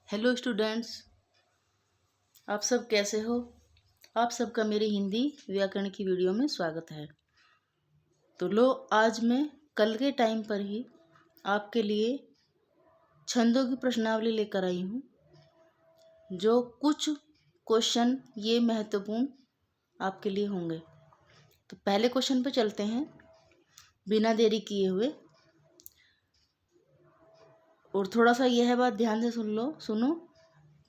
Hello students, आप सब कैसे हो। आप सबका मेरी हिंदी व्याकरण की वीडियो में स्वागत है। तो लो, आज मैं कल के टाइम पर ही आपके लिए छंदों की प्रश्नावली लेकर आई हूँ, जो कुछ क्वेश्चन ये महत्वपूर्ण आपके लिए होंगे। तो पहले क्वेश्चन पे चलते हैं बिना देरी किए हुए। और थोड़ा सा यह बात ध्यान से सुनो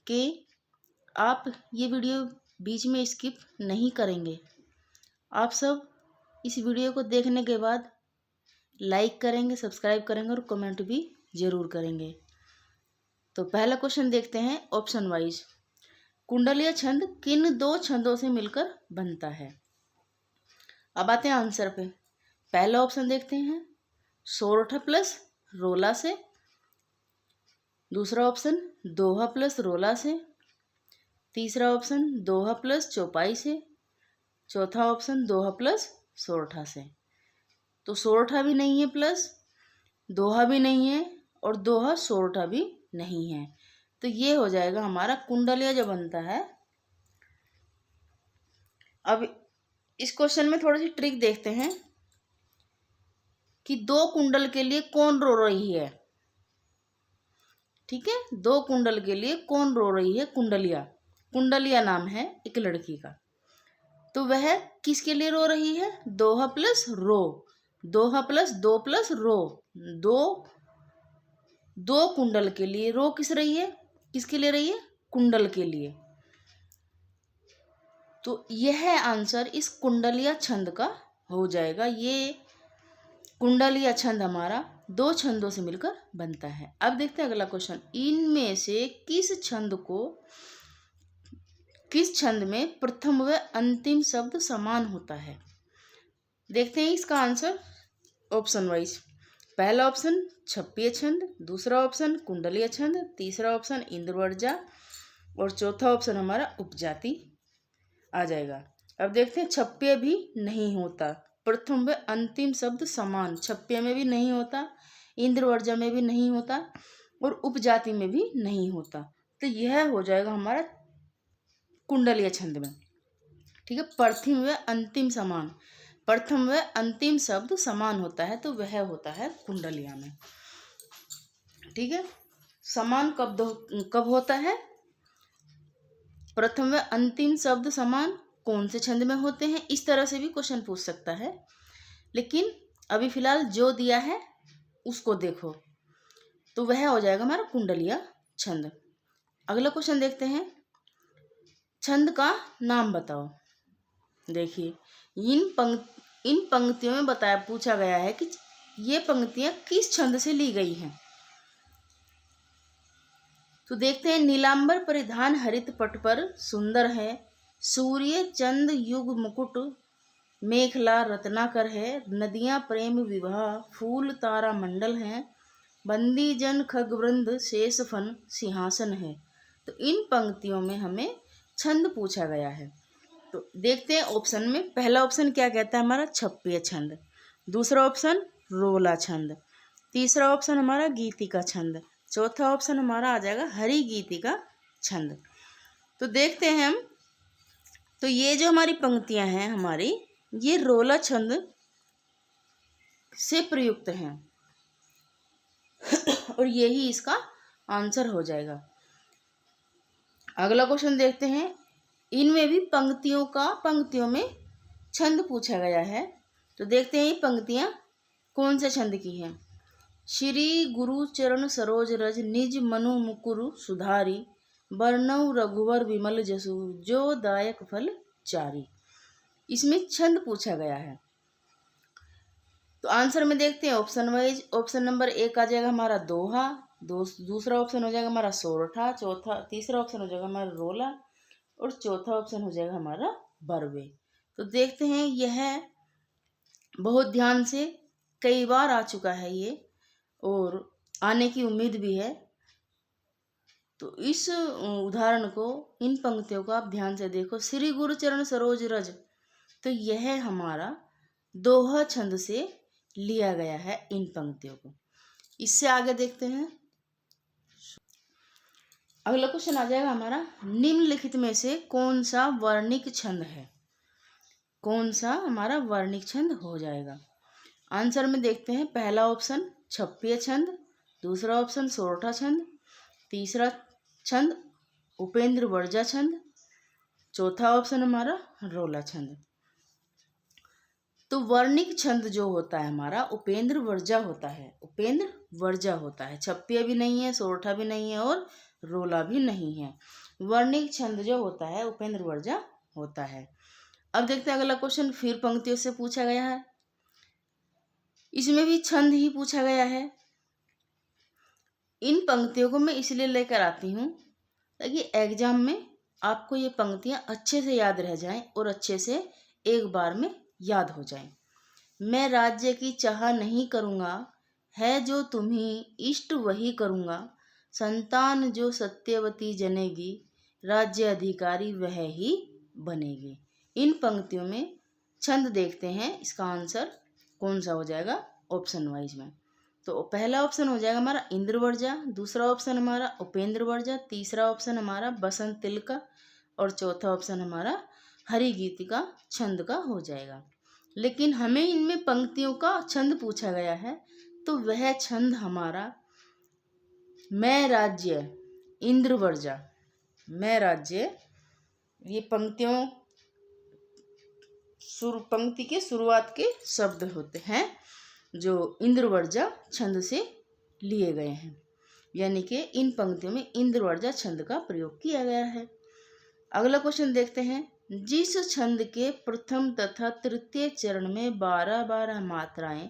कि आप ये वीडियो बीच में स्किप नहीं करेंगे। आप सब इस वीडियो को देखने के बाद लाइक करेंगे, सब्सक्राइब करेंगे और कमेंट भी ज़रूर करेंगे। तो पहला क्वेश्चन देखते हैं ऑप्शन वाइज। कुंडलीय छंद किन दो छंदों से मिलकर बनता है? अब आते हैं आंसर पे। पहला ऑप्शन देखते हैं सोरठा प्लस रोला से। दूसरा ऑप्शन दोहा प्लस रोला से। तीसरा ऑप्शन दोहा प्लस चौपाई से। चौथा ऑप्शन दोहा प्लस सोरठा से। तो सोरठा भी नहीं है प्लस दोहा भी नहीं है और दोहा सोरठा भी नहीं है। तो ये हो जाएगा हमारा कुंडलिया जो बनता है। अब इस क्वेश्चन में थोड़ी सी ट्रिक देखते हैं कि दो कुंडल के लिए कौन रो रही है। ठीक है, दो कुंडल के लिए कौन रो रही है? कुंडलिया। कुंडलिया नाम है एक लड़की का। तो वह किसके लिए रो रही है? दोहा प्लस रो। दोहा प्लस रो। दो दो कुंडल के लिए रो किस रही है? किसके लिए रही है? कुंडल के लिए। तो यह आंसर इस कुंडलिया छंद का हो जाएगा। ये कुंडलिया छंद हमारा दो छंदों से मिलकर बनता है। अब देखते हैं अगला क्वेश्चन। इनमें से किस छंद में प्रथम व अंतिम शब्द समान होता है? देखते हैं इसका आंसर ऑप्शन वाइज। पहला ऑप्शन छप्पीय छंद, दूसरा ऑप्शन कुंडलीय छंद, तीसरा ऑप्शन इंद्रवर्जा और चौथा ऑप्शन हमारा उपजाति आ जाएगा। अब देखते हैं छप्पीय भी नहीं होता, प्रथम व अंतिम शब्द समान छप्पीय में भी नहीं होता, इंद्रवर्जा में भी नहीं होता और उपजाति में भी नहीं होता। तो यह हो जाएगा हमारा कुंडलीय छंद में। ठीक है, प्रथम व अंतिम समान, प्रथम व अंतिम शब्द समान होता है तो वह होता है कुंडलिया में। ठीक है, समान कब होता है? प्रथम व अंतिम शब्द समान कौन से छंद में होते हैं? इस तरह से भी क्वेश्चन पूछ सकता है, लेकिन अभी फिलहाल जो दिया है उसको देखो। तो वह हो जाएगा हमारा कुंडलिया छंद। अगला क्वेश्चन देखते हैं, छंद का नाम बताओ। देखिए, इन पंक्तियों में पूछा गया है कि ये पंक्तियां किस छंद से ली गई हैं। तो देखते हैं, नीलांबर परिधान हरित पट पर सुंदर है, सूर्य चंद युग मुकुट मेखला रत्नाकर है, नदियां प्रेम विवाह फूल तारा मंडल है, बंदी जन खगवृंद शेष फन सिंहासन है। तो इन पंक्तियों में हमें छंद पूछा गया है। तो देखते हैं ऑप्शन में। पहला ऑप्शन क्या कहता है हमारा? छप्पीय छंद। दूसरा ऑप्शन रोला छंद। तीसरा ऑप्शन हमारा गीतिका छंद। चौथा ऑप्शन हमारा आ जाएगा हरि गीतिका छंद। तो देखते हैं हम। तो ये जो हमारी पंक्तियां हैं हमारी, ये रोला छंद से प्रयुक्त हैं और यही इसका आंसर हो जाएगा। अगला क्वेश्चन देखते हैं, इनमें भी पंक्तियों में छंद पूछा गया है। तो देखते हैं ये पंक्तियां कौन से छंद की हैं। श्री गुरु चरण सरोज रज निज मनु मुकुरु सुधारी, वर्णव रघुवर विमल जसु जो दायक फल चारी। इसमें छंद पूछा गया है। तो आंसर में देखते हैं ऑप्शन वाइज। ऑप्शन नंबर 1 आ जाएगा हमारा दोहा, दूसरा ऑप्शन हो जाएगा हमारा सोरठा, तीसरा ऑप्शन हो जाएगा हमारा रोला और चौथा ऑप्शन हो जाएगा हमारा बरवे। तो देखते हैं, यह बहुत ध्यान से कई बार आ चुका है ये और आने की उम्मीद भी है। तो इस उदाहरण को, इन पंक्तियों को आप ध्यान से देखो। श्री गुरु चरण सरोज रज, तो यह हमारा दोहा छंद से लिया गया है इन पंक्तियों को। इससे आगे देखते हैं। अगला क्वेश्चन आ जाएगा हमारा, निम्नलिखित में से कौन सा वर्णिक छंद है? कौन सा हमारा वर्णिक छंद हो जाएगा? आंसर में देखते हैं, पहला ऑप्शन छप्पीय छंद, दूसरा ऑप्शन सोरठा छंद, तीसरा छंद उपेंद्र वर्जा छंद, चौथा ऑप्शन हमारा रोला छंद। तो वर्णिक छंद जो होता है हमारा उपेंद्र वर्जा होता है, उपेंद्र वर्जा होता है। छप्पीय भी नहीं है, सोरठा भी नहीं है और रोला भी नहीं है। वर्णिक छंद जो होता है उपेंद्र वर्जा होता है। अब देखते हैं अगला क्वेश्चन, फिर पंक्तियों से पूछा गया है। इसमें भी छंद ही पूछा गया है। इन पंक्तियों को मैं इसलिए लेकर आती हूँ ताकि एग्जाम में आपको ये पंक्तियाँ अच्छे से याद रह जाएं और अच्छे से एक बार में याद हो जाएं। मैं राज्य की चाह नहीं करूँगा, है जो तुम्हें इष्ट वही करूँगा, संतान जो सत्यवती जनेगी, राज्य अधिकारी वह ही बनेगी। इन पंक्तियों में छंद देखते हैं, इसका आंसर कौन सा हो जाएगा ऑप्शन वाइज में। तो पहला ऑप्शन हो जाएगा हमारा इंद्रवर्जा, दूसरा ऑप्शन हमारा उपेंद्र वर्जा, तीसरा ऑप्शन हमारा बसंत तिलका और चौथा ऑप्शन हमारा हरिगीतिका छंद का हो जाएगा। लेकिन हमें इनमें पंक्तियों का छंद पूछा गया है, तो वह छंद हमारा मैं राज्य इंद्रवर्जा, मैं राज्य, ये पंक्तियों पंक्ति के शुरुआत के शब्द होते हैं जो इंद्रवर्जा छंद से लिए गए हैं, यानी कि इन पंक्तियों में इंद्रवर्जा छंद का प्रयोग किया गया है। अगला क्वेश्चन देखते हैं, जिस छंद के प्रथम तथा तृतीय चरण में 12-12 मात्राएं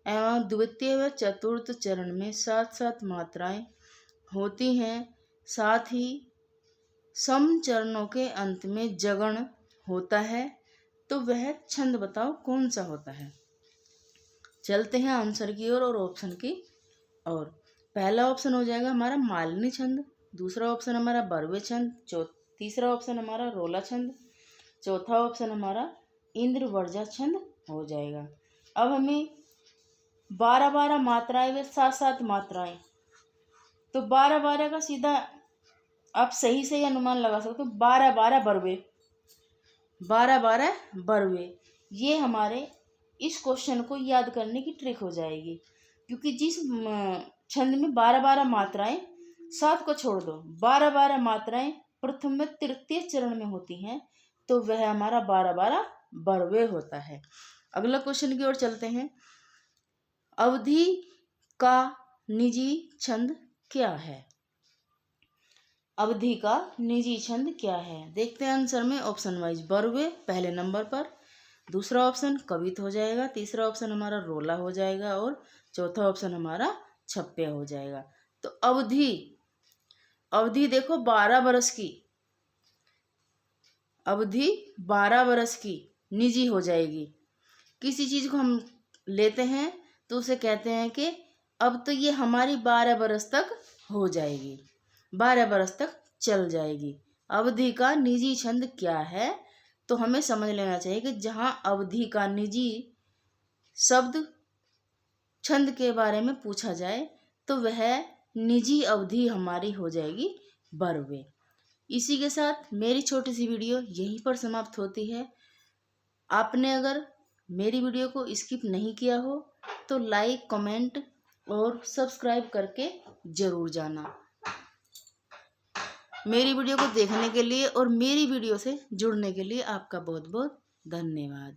एवं द्वितीय व चतुर्थ चरण में 7-7 मात्राएं होती हैं, साथ ही सम चरणों के अंत में जगण होता है, तो वह छंद बताओ कौन सा होता है। चलते हैं आंसर की ओर और ऑप्शन की ओर। पहला ऑप्शन हो जाएगा हमारा मालिनी छंद, दूसरा ऑप्शन हमारा बरवे छंद, तीसरा ऑप्शन हमारा रोला छंद, चौथा ऑप्शन हमारा इंद्र वर्जा छंद हो जाएगा। अब हमें 12-12 मात्राएं व 7-7 मात्राएं, तो 12-12 का सीधा आप सही से अनुमान लगा सकते हो, 12-12 बरवे, 12-12 बरवे, ये हमारे इस क्वेश्चन को याद करने की ट्रिक हो जाएगी। क्योंकि जिस छंद में 12-12 मात्राएं, 7 को छोड़ दो, 12-12 मात्राएं प्रथम व तृतीय चरण में होती हैं, तो वह हमारा 12-12 बरवे होता है। अगला क्वेश्चन की ओर चलते हैं, अवधि का निजी छंद क्या है? अवधि का निजी छंद क्या है? देखते हैं आंसर में ऑप्शन वाइज। बरवे पहले नंबर पर, दूसरा ऑप्शन कवित हो जाएगा, तीसरा ऑप्शन हमारा रोला हो जाएगा और चौथा ऑप्शन हमारा छप्पे हो जाएगा। तो अवधि, अवधि देखो 12 बरस की, अवधि 12 बरस की निजी हो जाएगी। किसी चीज को हम लेते हैं तो उसे कहते हैं कि अब तो ये हमारी 12 बरस तक हो जाएगी, 12 बरस तक चल जाएगी। अवधि का निजी छंद क्या है? तो हमें समझ लेना चाहिए कि जहाँ अवधि का निजी शब्द छंद के बारे में पूछा जाए तो वह निजी अवधि हमारी हो जाएगी बरवे। इसी के साथ मेरी छोटी सी वीडियो यहीं पर समाप्त होती है। आपने अगर मेरी वीडियो को स्किप नहीं किया हो तो लाइक, कमेंट और सब्सक्राइब करके ज़रूर जाना। मेरी वीडियो को देखने के लिए और मेरी वीडियो से जुड़ने के लिए आपका बहुत बहुत धन्यवाद।